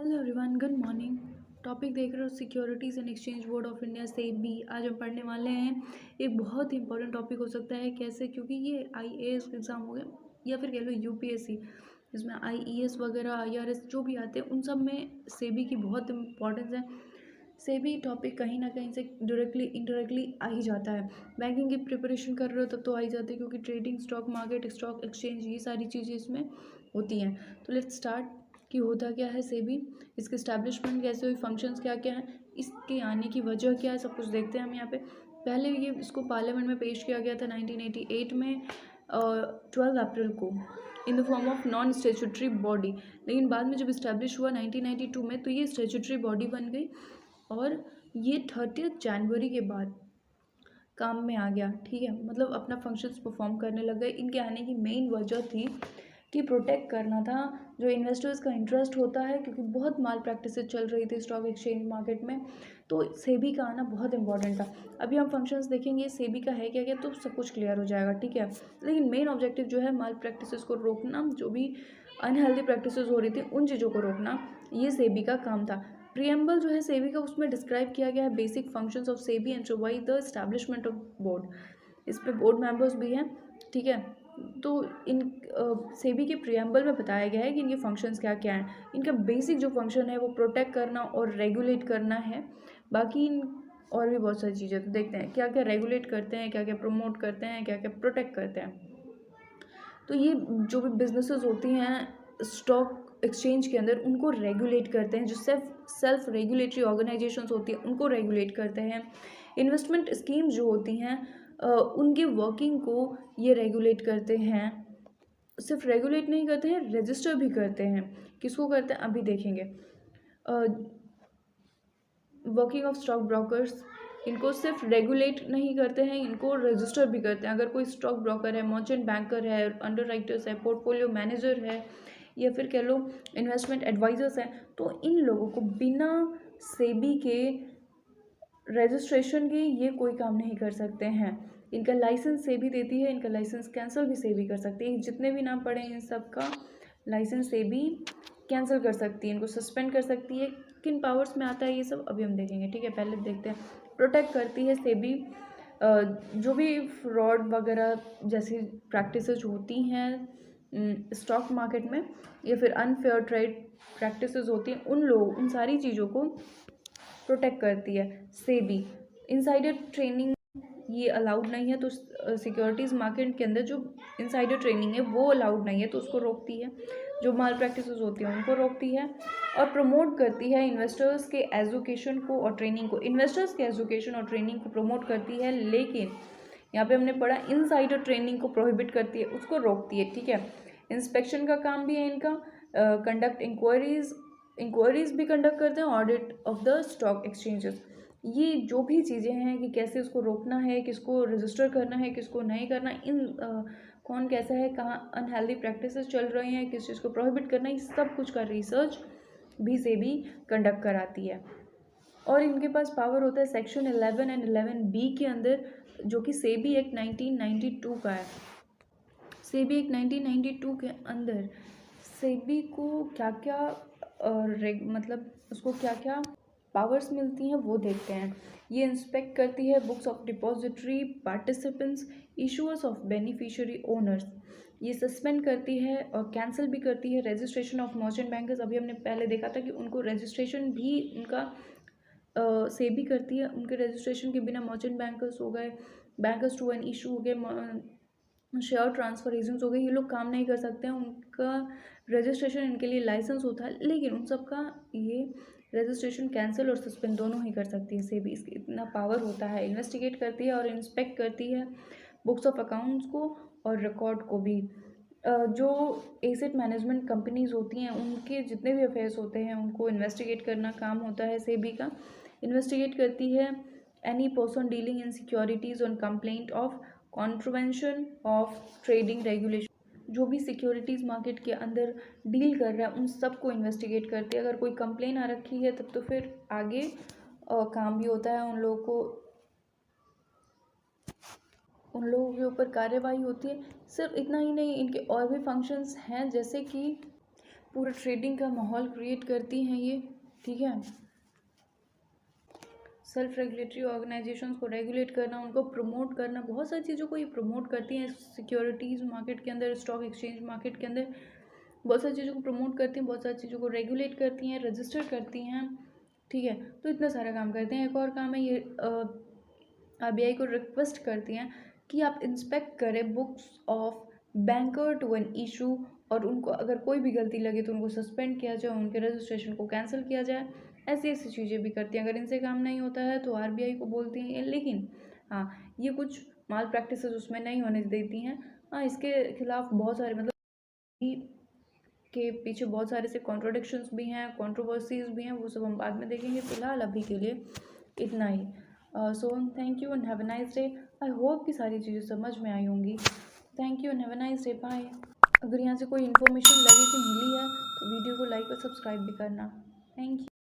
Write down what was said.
Hello everyone, good morning. Topic देख रहे हो securities and exchange board of India SEBI. आज हम पढ़ने वाले हैं एक बहुत ही इंपॉर्टेंट टॉपिक हो सकता है। कैसे? क्योंकि ये आईएएस एग्ज़ाम हो गया या फिर कह लो यूपीएससी, इसमें आईईएस वगैरह आईआरएस जो भी आते हैं उन सब में सेबी की बहुत इंपॉर्टेंस है। सेबी टॉपिक कहीं ना कहीं से डायरेक्टली इनडायरेक्टली आ ही जाता है। बैंकिंग की प्रिपरेशन कर रहे हो तब तो आ ही जाते हैं, क्योंकि trading, stock market, stock exchange, ये सारी चीज़ें इसमें होती हैं। तो लेट्स स्टार्ट कि होता क्या है सेबी, इसके स्टैब्लिशमेंट कैसे हुई, फंक्शंस क्या क्या हैं, इसके आने की वजह क्या है, सब कुछ देखते हैं हम यहाँ पे। पहले ये इसको पार्लियामेंट में पेश किया गया था 1988 में, 12 अप्रैल को, in the form of non statutory body. लेकिन बाद में जब इस्टेब्लिश हुआ 1992 में, तो ये स्टेचुटरी बॉडी बन गई और ये 30 जनवरी के बाद काम में आ गया। ठीक है, मतलब अपना फंक्शंस परफॉर्म करने लग गए। इनके आने की मेन वजह थी कि प्रोटेक्ट करना था जो इन्वेस्टर्स का इंटरेस्ट होता है, क्योंकि बहुत माल प्रैक्टिसेस चल रही थी स्टॉक एक्सचेंज मार्केट में। तो सेबी का आना बहुत इंपॉर्टेंट था। अभी हम फंक्शंस देखेंगे सेबी का है क्या क्या, तो सब कुछ क्लियर हो जाएगा। ठीक है, लेकिन मेन ऑब्जेक्टिव जो है माल प्रैक्टिसेस को रोकना, जो भी अनहेल्दी प्रैक्टिसेस हो रही थी उन चीज़ों को रोकना, ये सेबी का काम था। प्रियम्बल जो है सेबी का, उसमें डिस्क्राइब किया गया है basic functions of SEBI and provide the establishment of board. इस पर बोर्ड मेंबर्स भी हैं। ठीक है, तो इन सेबी के प्रियम्बल में बताया गया है कि इनके फंक्शंस क्या क्या हैं। इनका बेसिक जो फंक्शन है वो प्रोटेक्ट करना और रेगुलेट करना है। बाकी और भी बहुत सारी चीज़ें, तो देखते हैं क्या क्या रेगुलेट करते हैं, क्या क्या प्रमोट करते हैं, क्या क्या प्रोटेक्ट करते हैं। तो ये जो भी बिजनेसेस होती हैं स्टॉक एक्सचेंज के अंदर, उनको रेगुलेट करते हैं। जो सेल्फ रेगुलेटरी ऑर्गेनाइजेशंस होती हैं उनको रेगुलेट करते हैं। इन्वेस्टमेंट स्कीम्स जो होती हैं उनकी वर्किंग को ये रेगुलेट करते हैं। सिर्फ रेगुलेट नहीं करते हैं, रजिस्टर भी करते हैं। किसको करते हैं अभी देखेंगे। वर्किंग ऑफ स्टॉक ब्रोकर्स, इनको सिर्फ रेगुलेट नहीं करते हैं, इनको रजिस्टर भी करते हैं। अगर कोई स्टॉक ब्रोकर है, मर्चेंट बैंकर है, अंडर राइटर्स है, पोर्टफोलियो मैनेजर है, या फिर कह लो इन्वेस्टमेंट एडवाइजर्स हैं, तो इन लोगों को बिना सेबी के रजिस्ट्रेशन के ये कोई काम नहीं कर सकते हैं। इनका लाइसेंस सेबी देती है, इनका लाइसेंस कैंसिल भी सेबी कर सकती है। जितने भी नाम पड़े इन सब का लाइसेंस सेबी कैंसिल कर सकती है, इनको सस्पेंड कर सकती है। किन पावर्स में आता है ये सब अभी हम देखेंगे। ठीक है, पहले देखते हैं। प्रोटेक्ट करती है सेबी जो भी फ्रॉड वगैरह जैसी प्रैक्टिसेस होती हैं स्टॉक मार्केट में, या फिर अनफेयर ट्रेड प्रैक्टिसेस होती हैं, उन सारी चीज़ों को प्रोटेक्ट करती है सेबी। इनसाइडर ट्रेनिंग ये अलाउड नहीं है, तो सिक्योरिटीज़ मार्केट के अंदर जो इनसाइडर ट्रेनिंग है वो अलाउड नहीं है, तो उसको रोकती है। जो माल प्रैक्टिसेस होती हैं उनको रोकती है। और प्रमोट करती है इन्वेस्टर्स के एजुकेशन को और ट्रेनिंग को। इन्वेस्टर्स के एजुकेशन और ट्रेनिंग को प्रमोट करती है, लेकिन यहाँ पे हमने पढ़ा इनसाइडर ट्रेनिंग को प्रोहिबिट करती है, उसको रोकती है। ठीक है, इंस्पेक्शन का काम भी है इनका। कंडक्ट इंक्वायरीज भी कंडक्ट करते हैं, audit of the stock exchanges. ये जो भी चीज़ें हैं कि कैसे उसको रोकना है, किसको रजिस्टर करना है, किसको नहीं करना, कौन कैसा है, कहाँ अनहेल्दी प्रैक्टिसेस चल रही हैं, किस चीज़ को प्रोहिबिट करना है, सब कुछ का रिसर्च भी सेबी कंडक्ट कराती है। और इनके पास पावर होता है सेक्शन 11 एंड 11B के अंदर, जो कि सेबी एक्ट 1992 का है। सेबी एक्ट 1992 के अंदर सेबी को क्या क्या मतलब उसको क्या क्या पावर्स मिलती हैं वो देखते हैं। ये इंस्पेक्ट करती है books of depository participants, issuers of beneficiary owners. ये सस्पेंड करती है और कैंसिल भी करती है रजिस्ट्रेशन ऑफ मर्चेंट बैंकर्स। अभी हमने पहले देखा था कि उनको रजिस्ट्रेशन भी उनका सेबी करती है। उनके रजिस्ट्रेशन के बिना मर्चेंट बैंकर्स हो गए, बैंकर्स टू एन इशू हो गए, शेयर ट्रांसफर एजेंट्स हो गए, ये लोग काम नहीं कर सकते हैं। उनका रजिस्ट्रेशन इनके लिए लाइसेंस होता है, लेकिन उन सब का ये रजिस्ट्रेशन कैंसिल और सस्पेंड दोनों ही कर सकती है सेबी। इसकी इतना पावर होता है। इन्वेस्टिगेट करती है और इंस्पेक्ट करती है बुक्स ऑफ अकाउंट्स को और रिकॉर्ड को भी। जो एसेट मैनेजमेंट कंपनीज होती हैं उनके जितने भी अफेयर्स होते हैं उनको इन्वेस्टिगेट करना काम होता है सेबी का। इन्वेस्टिगेट करती है any person dealing in securities on complaint of contravention of trading regulation. जो भी सिक्योरिटीज़ मार्केट के अंदर डील कर रहा है उन सब को इन्वेस्टिगेट करती है। अगर कोई कंप्लेन आ रखी है तब तो फिर आगे काम भी होता है, उन लोगों के ऊपर कार्यवाही होती है। सिर्फ इतना ही नहीं, इनके और भी फंक्शंस हैं, जैसे कि पूरा ट्रेडिंग का माहौल क्रिएट करती हैं ये, ठीक है। सेल्फ रेगुलेटरी ऑर्गेनाइजेशंस को रेगुलेट करना, उनको प्रमोट करना, बहुत सारी चीज़ों को ये प्रमोट करती हैं। सिक्योरिटीज़ मार्केट के अंदर, स्टॉक एक्सचेंज मार्केट के अंदर बहुत सारी चीज़ों को प्रमोट करती हैं, बहुत सारी चीज़ों को रेगुलेट करती हैं, रजिस्टर करती हैं, ठीक है। तो इतना सारा काम करते हैं। एक और काम है ये आरबीआई को रिक्वेस्ट करती हैं कि आप इंस्पेक्ट करें books of banker to an issue, और उनको अगर कोई भी गलती लगे तो उनको सस्पेंड किया जाए, उनके रजिस्ट्रेशन को कैंसिल किया जाए। ऐसी ऐसी चीज़ें भी करती हैं। अगर इनसे काम नहीं होता है तो आरबीआई को बोलती हैं, लेकिन हाँ ये कुछ माल प्रैक्टिसेस उसमें नहीं होने देती हैं। हाँ इसके खिलाफ बहुत सारे मतलब के पीछे बहुत सारे से कॉन्ट्रोडिक्शंस भी हैं, कंट्रोवर्सीज भी हैं, वो सब हम बाद में देखेंगे। फिलहाल अभी के लिए इतना ही। So thank you and have a nice day. I hope कि सारी चीज़ें समझ में आई होंगी। Thank you and have a nice day, bye. अगर यहाँ से कोई इन्फॉर्मेशन लगे कि मिली है तो वीडियो को लाइक और सब्सक्राइब भी करना। Thank you.